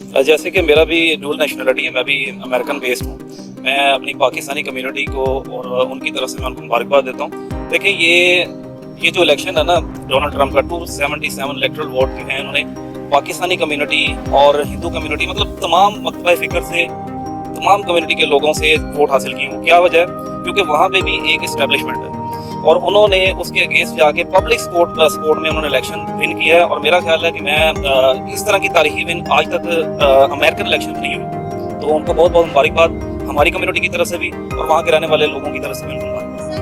जैसे कि मेरा भी डुअल नेशनलिटी है, मैं भी अमेरिकन बेस्ड हूँ। मैं अपनी पाकिस्तानी कम्युनिटी को और उनकी तरफ से मैं उनको मुबारकबाद देता हूँ। देखिए ये जो इलेक्शन है ना डोनाल्ड ट्रंप का 277 इलेक्टोरल वोट जो है इन्होंने पाकिस्तानी कम्युनिटी और हिंदू कम्युनिटी मतलब तमाम मकतबा फ़िक्र से तमाम कम्युनिटी के लोगों से वोट हासिल किए हूँ। क्या वजह है? क्योंकि वहाँ पे भी एक इस्टेब्लिशमेंट है और उन्होंने उसके अगेंस्ट जाके पब्लिक सपोर्ट में उन्होंने इलेक्शन विन किया है। और मेरा ख्याल है कि मैं इस तरह की तारीखी विन आज तक अमेरिकन इलेक्शन में नहीं हुई। तो उनको बहुत बहुत मुबारकबाद हमारी कम्युनिटी की तरफ से भी और वहाँ के रहने वाले लोगों की तरफ से भी।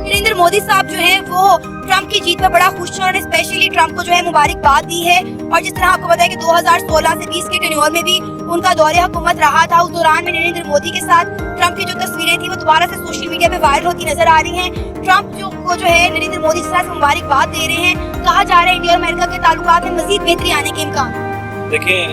नरेंद्र मोदी साहब जो है वो ट्रंप की जीत पर बड़ा खुश हैं और स्पेशली ट्रंप को जो है मुबारकबाद दी है। और जिस तरह आपको पता है कि 2016 से 20 के टेन्योर में भी उनका दौरे हुकूमत रहा था, उस दौरान में नरेंद्र मोदी के साथ ट्रंप की जो तस्वीरें थी वो दोबारा से सोशल मीडिया पे वायरल होती नजर आ रही हैं। ट्रंप को जो है नरेंद्र मोदी के साथ मुबारकबाद दे रहे हैं। कहा जा रहा है इंडिया और अमेरिका के ताल्लुकात में मजीद बेहतरी आने के इम्कान। देखिए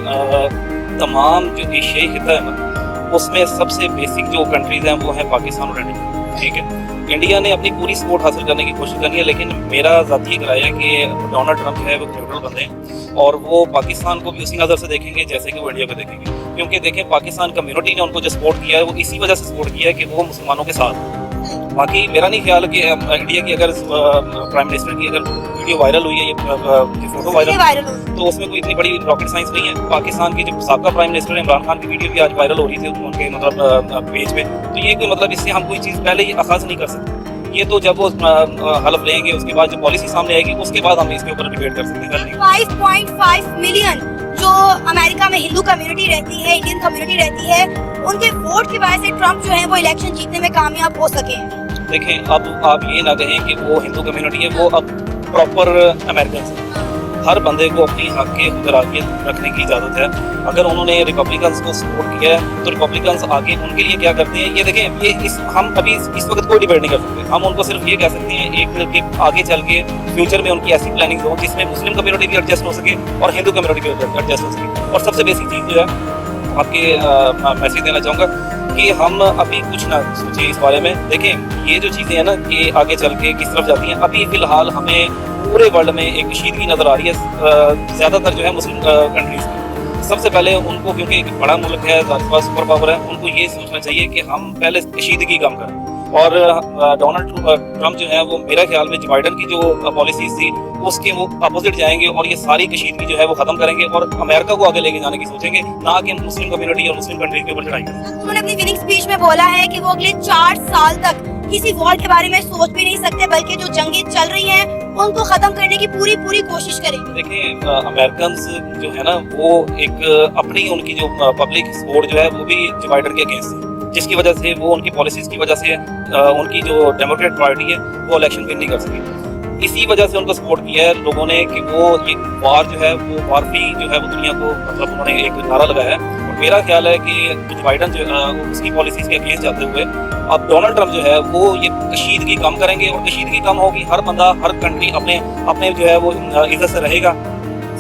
तमाम जो एशियाई खिता है ना उसमें सबसे बेसिक जो कंट्रीज हैं वो है पाकिस्तान और इंडिया। ठीक है, इंडिया ने अपनी पूरी सपोर्ट हासिल करने की कोशिश करनी है, लेकिन मेरा ज़ाती राय है कि डोनाल्ड ट्रंप है वो न्यूट्रल बंदे हैं और वो पाकिस्तान को भी उसी नज़र से देखेंगे जैसे कि वो इंडिया को देखेंगे। क्योंकि देखें पाकिस्तान कम्युनिटी ने उनको जो सपोर्ट किया है वो इसी वजह से सपोर्ट किया है कि वो मुसलमानों के साथ। बाकी मेरा नहीं ख्याल कि इंडिया की अगर प्राइम मिनिस्टर की अगर वीडियो वायरल हुई है ये फोटो वायरल तो उसमें कोई इतनी बड़ी रॉकेट साइंस नहीं है। पाकिस्तान के जो साबका प्राइम मिनिस्टर इमरान खान की वीडियो भी आज वायरल हो रही थी उनके मतलब पेज पे। तो ये कोई मतलब इससे हम कोई चीज़ पहले ही आगाज नहीं कर सकते। ये तो जब वो हलफ लेंगे उसके बाद जो पॉलिसी सामने आएगी उसके बाद हम इसके ऊपर डिबेट कर सकते हैं। 5.5 मिलियन जो अमेरिका में हिंदू कम्युनिटी रहती है, इंडियन कम्युनिटी रहती है, उनके वोट की वजह से ट्रंप जो है वो इलेक्शन जीतने में कामयाब हो सके। देखें अब आप ये ना कहें कि वो हिंदू कम्युनिटी है, वो अब प्रॉपर अमेरिकन है। हर बंदे को अपनी हक के खुदराकियत रखने की इजाज़त है। अगर उन्होंने रिपब्लिकन्स को सपोर्ट किया है तो रिपब्लिकन्स आगे उनके लिए क्या करते हैं ये देखें। ये हम अभी इस वक्त कोई डिबेट नहीं कर सकते। हम उनको सिर्फ ये कह सकते हैं एक कि आगे चल के फ्यूचर में उनकी ऐसी प्लानिंग हो जिसमें मुस्लिम कम्युनिटी भी एडजस्ट हो सके और हिंदू कम्युनिटी भी एडजस्ट हो सके। और सबसे बेसिक चीज़ जो है आपके मैसेज देना चाहूँगा कि हम अभी कुछ ना सोचिए इस बारे में। देखें ये जो चीज़ें हैं ना कि आगे चल के किस तरफ जाती हैं, अभी फ़िलहाल हमें पूरे वर्ल्ड में एक कशीदगी नज़र आ रही है ज़्यादातर जो है मुस्लिम कंट्रीज़ की। सबसे पहले उनको क्योंकि एक बड़ा मुल्क है, सुपर पावर है, उनको ये सोचना चाहिए कि हम पहले कशीदगी कम करें। और डोनाल्ड ट्रंप जो है वो मेरा ख्याल में जो बाइडन की जो पॉलिसीज थी उसके वो अपोजिट जाएंगे और ये सारी कशीदगी जो है वो खत्म करेंगे और अमेरिका को आगे लेके जाने की सोचेंगे, ना कि मुस्लिम कम्युनिटी और मुस्लिम कंट्रीज के ऊपर चढ़ाई करें। उन्होंने अपनी विनिंग स्पीच में बोला है कि वो अगले 4 साल तक किसी वॉर के बारे में सोच भी नहीं सकते, बल्कि जो जंगें चल रही हैं उनको खत्म करने की पूरी कोशिश करेंगे। देखिए अमेरिकन जो है ना वो एक अपनी उनकी जो पब्लिक सपोर्ट जो है वो भी जो बाइडन के अगेंस्ट है, जिसकी वजह से वो उनकी पॉलिसीज की वजह से उनकी जो डेमोक्रेट पार्टी है वो इलेक्शन विन नहीं कर सकी। इसी वजह से उनको सपोर्ट किया है लोगों ने कि वो ये वार जो है वो वार फ्री जो है वो दुनिया को मतलब उन्होंने एक नारा लगाया है। और मेरा ख्याल है कि जो बाइडन जो उसकी पॉलिसीज के अगेंस्ट जाते हुए अब डोनाल्ड ट्रंप जो है वो ये कशीदगी कम करेंगे और कशीदगी कम होगी, हर बंदा हर कंट्री अपने जो है वो इज्जत से रहेगा,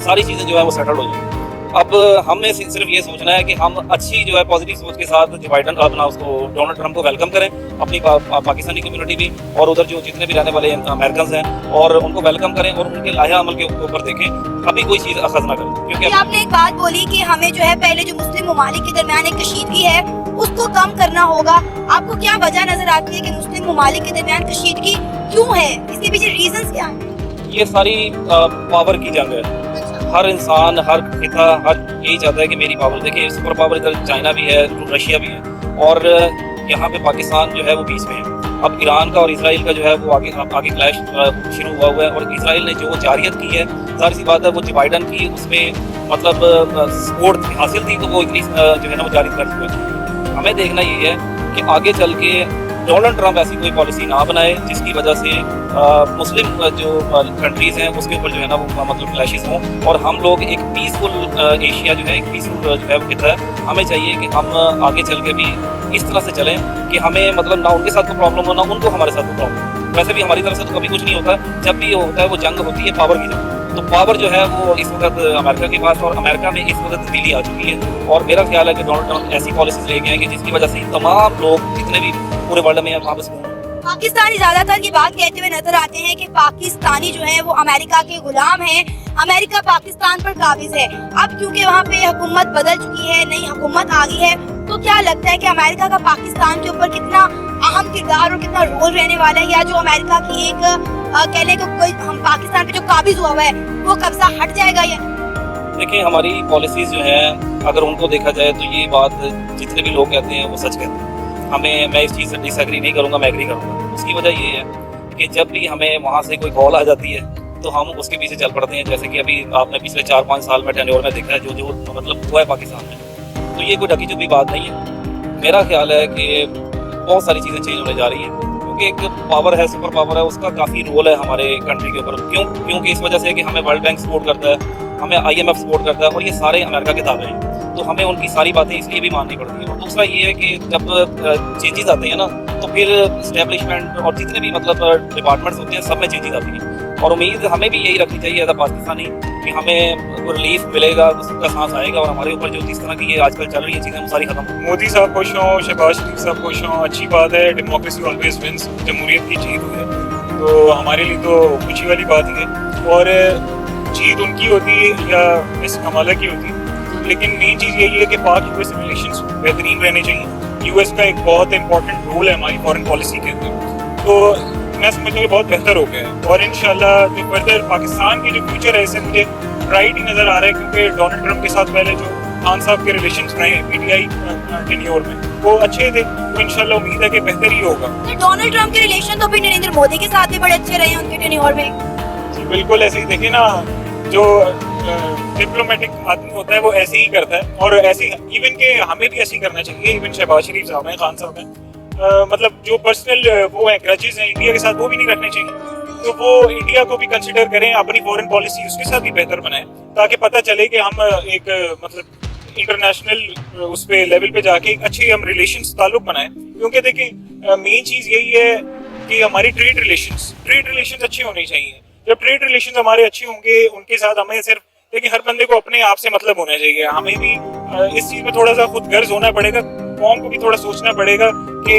सारी चीज़ें जो है वो सेटल हो जाएंगी। अब हमें सिर्फ ये सोचना है कि हम अच्छी जो है पॉजिटिव सोच के साथ जो बाइडन अपना उसको डोनाल्ड ट्रंप को वेलकम करें, अपनी पाकिस्तानी कम्युनिटी भी और उधर जो जितने भी रहने वाले अमेरिकन हैं और उनको वेलकम करें और उनके लाया अमल के ऊपर देखें, अभी कोई चीज़ अखज़ ना करें। क्योंकि आपने एक बात बोली कि हमें जो है पहले जो मुस्लिम ममालिक के दरमियान एक कशीदगी है उसको कम करना होगा। आपको क्या वजह नजर आती है कि मुस्लिम ममालिक के दरमियान कशीदगी क्यों है? इसके पीछे रीजंस क्या हैं? ये सारी पावर की जंग है। हर इंसान हर खिता हर यही चाहता है कि मेरी पावर। देखिए सुपर पावर इधर चाइना भी है, रशिया भी है और यहाँ पे पाकिस्तान जो है वो बीच में है। अब ईरान का और इसराइल का जो है वो आगे क्लैश शुरू हुआ है और इसराइल ने जो जारियत की है, जाहिर सी बात है वो जो बाइडन की उसमें मतलब सपोर्ट हासिल थी तो वो इतनी जो है ना वो जारी कर चुके हैं। हमें देखना ये है कि आगे चल के डोनाल्ड ट्रंप ऐसी कोई पॉलिसी ना बनाए जिसकी वजह से मुस्लिम जो कंट्रीज़ हैं उसके ऊपर जो है ना वो मतलब क्लैशेस हों और हम लोग एक पीसफुल एशिया जो है एक पीसफुल जो है वो कहता है। हमें चाहिए कि हम आगे चल के भी इस तरह से चलें कि हमें मतलब ना उनके साथ कोई प्रॉब्लम हो ना उनको हमारे साथ कोई प्रॉब्लम। वैसे भी हमारी तरफ से तो कभी कुछ नहीं होता, जब भी होता है वो जंग होती है पावर की जंग। तो पावर जो है वो इस वक्त अमेरिका के पास और अमेरिका में इस वक्त तब्दीली आ चुकी है और मेरा ख्याल है कि डोनाल्ड ट्रंप ऐसी पॉलिसीज लेके आएंगे जिसकी वजह से तमाम लोग जितने भी पूरे वर्ल्ड में वहाँ पर पाकिस्तानी ज्यादातर ये बात कहते हुए नजर आते हैं कि पाकिस्तानी जो है वो अमेरिका के गुलाम हैं, अमेरिका पाकिस्तान पर काबिज है। अब क्योंकि वहाँ पे हुकूमत बदल चुकी है, नई हुकूमत आ गई है, तो क्या लगता है कि अमेरिका का पाकिस्तान के ऊपर कितना अहम किरदार और कितना रोल रहने वाला है, या जो अमेरिका की एक कहने को कोई हम पाकिस्तान पे जो काबिज हुआ है वो कब्जा हट जाएगा या? देखिए, हमारी पॉलिसीज जो है, अगर उनको देखा जाए तो ये बात जितने भी लोग कहते हैं वो सच कहते हैं। मैं इस चीज़ से डिसएग्री नहीं करूँगा, मैं एग्री करूँगा। उसकी वजह ये है कि जब भी हमें वहाँ से कोई कॉल आ जाती है तो हम उसके पीछे चल पड़ते हैं। जैसे कि अभी आपने पिछले 4-5 साल में टेन्योर में देखा है जो मतलब हुआ है पाकिस्तान में, तो ये कोई ढकी चुपी बात नहीं है। मेरा ख्याल है कि बहुत सारी चीज़ें चेंज होने जा रही हैं, क्योंकि एक पावर है, सुपर पावर है, उसका काफ़ी रोल है हमारे कंट्री के ऊपर। क्योंकि इस वजह से कि हमें वर्ल्ड बैंक सपोर्ट करता है, हमें IMF सपोर्ट करता है, और ये सारे अमेरिका के ताबे हैं, तो हमें उनकी सारी बातें इसलिए भी माननी पड़ती हैं। और दूसरा ये है कि जब चेंजेस आते हैं ना, तो फिर इस्टेब्लिशमेंट और जितने भी मतलब डिपार्टमेंट्स होते हैं सब में चेंजेस आती हैं। और उम्मीद हमें भी यही रखनी चाहिए एज अ पाकिस्तानी कि हमें रिलीफ मिलेगा, तो सबका सांस आएगा, और हमारे ऊपर जो जिस तरह की ये आजकल चल रही है चीज़ें वो सारी खत्म। मोदी साहब खुश हों, शहबाज शरीफ साहब खुश हों, अच्छी बात है। डेमोक्रेसी ऑलवेज विंस, जमहूरियत की जीत हुई है, तो हमारे लिए तो खुशी वाली बात ही है। और जीत उनकी होती है या मिस कमाला की होती है, लेकिन मेन चीज़ यही है कि पाक यूएस रिलेशंस बेहतरीन रहने चाहिए। यूएस का एक बहुत इंपॉर्टेंट रोल है हमारी फॉरेन पॉलिसी के अंदर, तो मैं समझता हूँ बहुत बेहतर हो गया है। और इंशाल्लाह जो फर्दर पाकिस्तान की जो फ्यूचर है, इससे मुझे ब्राइट ही नज़र आ रहा है, क्योंकि डोनाल्ड ट्रंप के साथ पहले जो खान साहब के रिलेशंस रहे PTI टेन्योर में वो अच्छे थे, तो इंशाल्लाह उम्मीद है कि बेहतर ही होगा। डोनाल्ड ट्रंप के रिलेशन तो फिर नरेंद्र मोदी के साथ भी बड़े अच्छे रहे हैं उनके टेन्योर में। जी बिल्कुल, ऐसे ही देखे ना, जो डिप्लोमेटिक आदमी होता है वो ऐसे ही करता है, और ऐसे इवन के हमें भी ऐसे ही करना चाहिए। इवन शहबाज शरीफ साहब हैं, खान साहब हैं, मतलब जो पर्सनल वो है ग्रजेस हैं इंडिया के साथ, वो भी नहीं रखने चाहिए। तो वो इंडिया को भी कंसिडर करें, अपनी फॉरेन पॉलिसी उसके साथ भी बेहतर बनाएं, ताकि पता चले कि हम एक मतलब इंटरनेशनल उस पे लेवल पे जाके एक अच्छे हम रिलेशंस ताल्लुक बनाएं। क्योंकि देखिए मेन चीज़ यही है कि हमारी ट्रेड रिलेशंस अच्छे होने चाहिए। जब ट्रेड रिलेशंस हमारे अच्छे होंगे, उनके साथ हमें सिर्फ देखिए हर बंदे को अपने आप से मतलब होना चाहिए। हमें भी इस चीज़ में थोड़ा सा खुद गर्ज होना पड़ेगा, कौम को भी थोड़ा सोचना पड़ेगा कि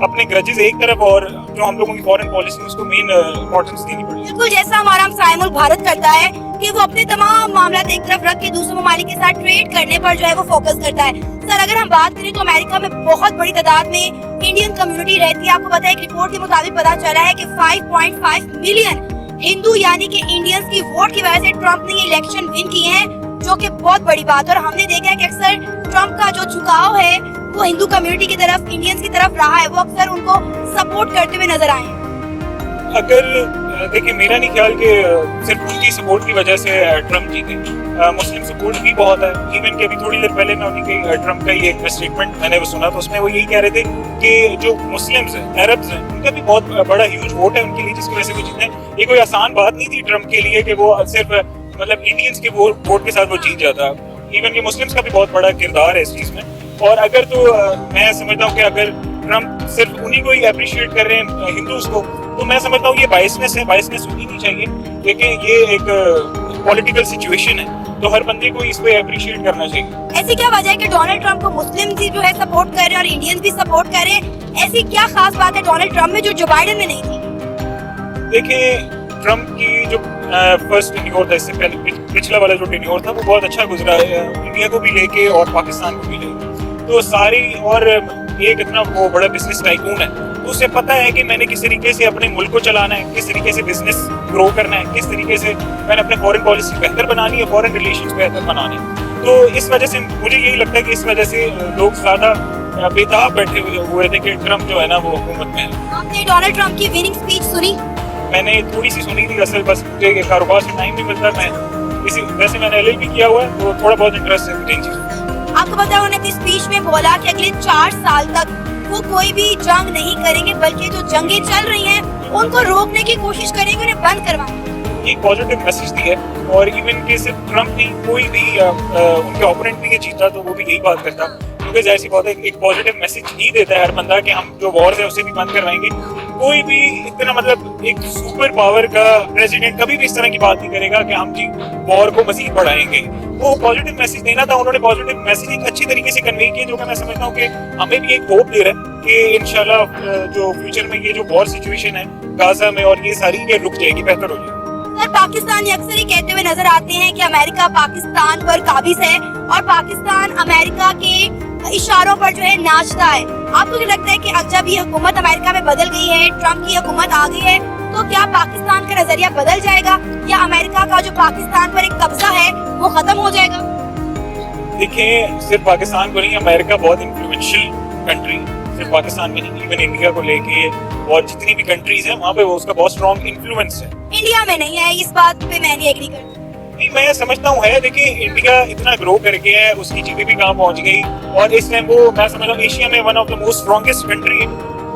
अपने ग्रजेस एक तरफ और जो हम लोगों की फॉरेन पॉलिसी उसको मेन इंपॉर्टेंस देनी पड़ेगी। बिल्कुल, जैसा हमारा हमसाया मुल्क भारत करता है कि वो अपने तमाम मामला एक तरफ रख के दूसरे ममालिक के साथ ट्रेड करने पर जो है वो फोकस करता है। सर, अगर हम बात करें तो अमेरिका में बहुत बड़ी तादाद में इंडियन कम्युनिटी रहती है। आपको पता है, एक रिपोर्ट के मुताबिक पता चला है कि 5.5 मिलियन हिंदू यानी कि इंडियंस की वोट की वजह से ट्रंप ने ये इलेक्शन विन किए हैं, जो कि बहुत बड़ी बात है। और हमने देखा है कि अक्सर ट्रंप का जो झुकाव है वो हिंदू कम्युनिटी की तरफ, इंडियंस की तरफ रहा है, वो अक्सर उनको सपोर्ट करते हुए नजर आए हैं। अगर देखिए, मेरा नहीं ख्याल कि सिर्फ उनकी सपोर्ट की वजह से ट्रंप जीते। मुस्लिम सपोर्ट भी बहुत है। इवन कि अभी थोड़ी देर पहले मैं उनकी ट्रंप का ही एक स्टेटमेंट मैंने वो सुना, तो उसमें वो यही कह रहे थे कि जो मुस्लिम्स हैं, अरब्स हैं, उनका भी बहुत बड़ा ह्यूज वोट है उनके लिए, जिसकी वजह से वो जीते। ये कोई आसान बात नहीं थी ट्रंप के लिए कि वो सिर्फ मतलब इंडियंस के वोट के साथ वो जीत जाता। इवन कि मुस्लिम्स का भी बहुत बड़ा किरदार है इस चीज़ में। और अगर तो मैं समझता हूँ कि अगर ट्रंप सिर्फ उन्हीं को ही अप्रिशिएट कर रहे हैं हिंदूज को, तो मैं समझता हूँ ये बायसनेस है, बायसनेस होनी नहीं चाहिए। लेकिन ये एक पॉलिटिकल सिचुएशन है, तो हर बंदे को इस पे अप्रिशिएट करना चाहिए। ऐसी क्या वजह है कि डोनाल्ड ट्रंप को मुस्लिम भी जो है सपोर्ट कर रहे हैं और इंडियंस भी सपोर्ट कर रहे हैं? ऐसी क्या खास बात है डोनाल्ड ट्रंप में जो बाइडेन में नहीं थी? देखिए, ट्रंप की जो फर्स्ट टेन्योर था, इससे पहले पिछला वाला जो टेन्योर था वो बहुत अच्छा गुजरा है, इंडिया को भी लेके और पाकिस्तान को भी लेके। तो सारी, और एक इतना वो बड़ा बिजनेस टाइकून है, तो उसे पता है कि मैंने किस तरीके से अपने मुल्क को चलाना है, किस तरीके से बिजनेस ग्रो करना है, किस तरीके से मैंने अपने फॉरेन पॉलिसी बेहतर बनानी है, फॉरेन रिलेशंस बेहतर बनाने हैं। तो इस वजह से मुझे यही लगता है कि इस वजह से लोग ज़्यादा बेताब बैठे हुए थे कि ट्रंप जो है ना वो हुकूमत में है। आपने डोनाल्ड ट्रंप की विनिंग स्पीच सुनी? मैंने थोड़ी सी सुनी थी, असल बस मुझे कारोबार से टाइम नहीं मिलता। मैं वैसे मैंने LLB किया हुआ है, तो थोड़ा बहुत इंटरेस्ट है मुझे इन चीज़ों। आपको पता है उन्होंने अपनी स्पीच में बोला कि अगले 4 साल तक वो कोई भी जंग नहीं करेंगे, बल्कि जो जंगें चल रही हैं उनको रोकने की कोशिश करेंगे, उन्हें बंद करवाएंगे। एक पॉजिटिव मैसेज दिया है। और इवन के सिर्फ ट्रंप नहीं, कोई भी उनके ओपोनेंट भी ये जीता तो वो भी यही बात करता, क्योंकि जाहिर सी बात है एक पॉजिटिव मैसेज ही देता है हर बंदा कि हम जो वॉर्स है उसे भी बंद करवाएंगे। कोई भी इतना मतलब एक सुपर पावर का प्रेसिडेंट कभी भी इस तरह की बात नहीं करेगा कि हम जी वॉर को मजीद बढ़ाएंगे। वो पॉजिटिव मैसेज देना था, उन्होंने पॉजिटिव मैसेजिंग अच्छी तरीके से कन्वे किया, जो कि मैं समझता हूँ कि हमें भी एक होप दे रहा है कि इंशाल्लाह जो फ्यूचर में ये जो वॉर सिचुएशन है गाजा में और ये सारी ये रुक जाएगी, बेहतर हो जाएगी। सर, पाकिस्तानी अक्सर ही कहते हुए नजर आते हैं कि अमेरिका पाकिस्तान पर काबिज है और पाकिस्तान अमेरिका के इशारों पर जो है नाचता है। आपको क्या लगता है कि अब जब ये हुकूमत अमेरिका में बदल गई है, ट्रम्प की हुकूमत आ गई है, तो क्या पाकिस्तान का नजरिया बदल जाएगा या अमेरिका का जो पाकिस्तान पर एक कब्जा है वो खत्म हो जाएगा? देखिए, सिर्फ पाकिस्तान को नहीं, अमेरिका बहुत इन्फ्लुएंशियल कंट्री, सिर्फ पाकिस्तान में नहीं, इवन इंडिया को लेके और जितनी भी कंट्रीज है वहाँ पे वो उसका बहुत स्ट्रॉन्ग इन्फ्लुएंस है। इंडिया में नहीं है, इस बात पे मैं नहीं एग्री करती। नहीं, मैं समझता हूँ है। देखिए, इंडिया इतना ग्रो करके है, उसकी जीडीपी कहाँ पहुँच गई और इस टाइम वो मैं समझ रहा हूँ एशिया में one of the most strongest country है,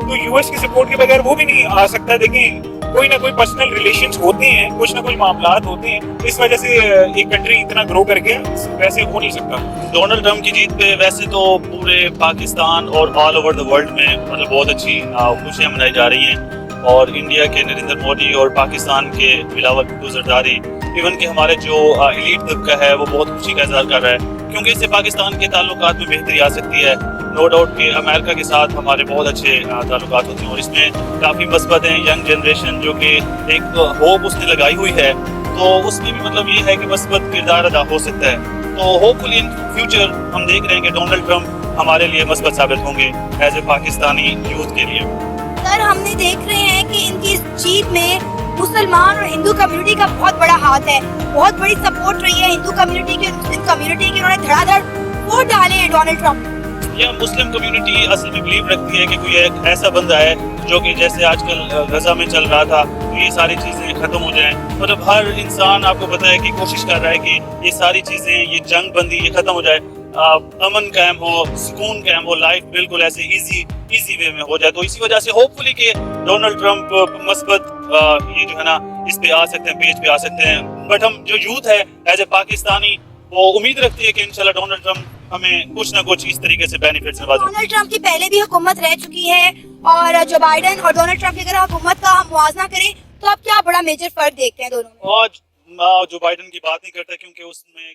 तो यूएस की सपोर्ट के बगैर वो भी नहीं आ सकता। देखिए, कोई ना कोई पर्सनल रिलेशंस होते हैं, कुछ ना कुछ मामलात होते हैं, इस वजह से एक कंट्री इतना ग्रो करके वैसे हो नहीं सकता। डोनाल्ड ट्रम्प की जीत पे वैसे तो पूरे पाकिस्तान और ऑल ओवर द वर्ल्ड में मतलब बहुत अच्छी खुशियां मनाई जा रही हैं और इंडिया के नरेंद्र मोदी और पाकिस्तान के बिलावल भुट्टो जरदारी इवन के हमारे जो एलीट तबका है वो बहुत खुशी का इजहार कर रहा है, क्योंकि इससे पाकिस्तान के ताल्लुकात में बेहतरी आ सकती है। नो डाउट कि अमेरिका के साथ हमारे बहुत अच्छे ताल्लुकात होते हैं और इसमें काफ़ी मस्बत हैं। यंग जनरेशन जो कि एक होप उसने लगाई हुई है, तो उसमें भी मतलब ये है कि मस्बत किरदार अदा हो सकता है। तो होपफुली इन फ्यूचर हम देख रहे हैं कि डोनाल्ड ट्रम्प हमारे लिए मस्बत साबित होंगे एज ए पाकिस्तानी यूथ के लिए। सर, हमने देख रहे हैं कि इनकी इस जीत में मुसलमान और हिंदू कम्युनिटी का बहुत बड़ा हाथ है, बहुत बड़ी सपोर्ट रही है हिंदू कम्युनिटी के, मुस्लिम कम्युनिटी के। उन्होंने धड़ाधड़ वोट डाले हैं डोनाल्ड ट्रम्प। या मुस्लिम कम्युनिटी असल में बिलीव रखती है कि कोई एक ऐसा बंदा है जो कि जैसे आजकल गजा में चल रहा था तो ये सारी चीज़ें ख़त्म हो जाएं। मतलब हर इंसान आपको पता है कि कोशिश कर रहा है कि ये सारी चीज़ें, ये जंग बंदी ये ख़त्म हो जाए, अमन कायम हो, सुकून कायम हो, लाइफ बिल्कुल ऐसे इजी वे में हो जाए। तो इसी वजह से होपफुली कि डोनाल्ड ट्रम्प मस्बत ये जो है ना इस पे आ सकते हैं, पेज पे आ सकते हैं। बट हम जो यूथ है एज ए पाकिस्तानी वो उम्मीद रखती है कि इंशाल्लाह डोनाल्ड ट्रम्प हमें कुछ ना कुछ इस तरीके से बेनिफिट्स नवाजें। डोनाल्ड ट्रम्प की पहले भी हुकूमत रह चुकी है और जो बाइडेन और डोनाल्ड ट्रम्प की अगर हुकूमत का हम मुआवजा करें तो आप क्या बड़ा मेजर फर्क देखते हैं दोनों में? और जो बाइडेन की बात नहीं करता क्योंकि उसमें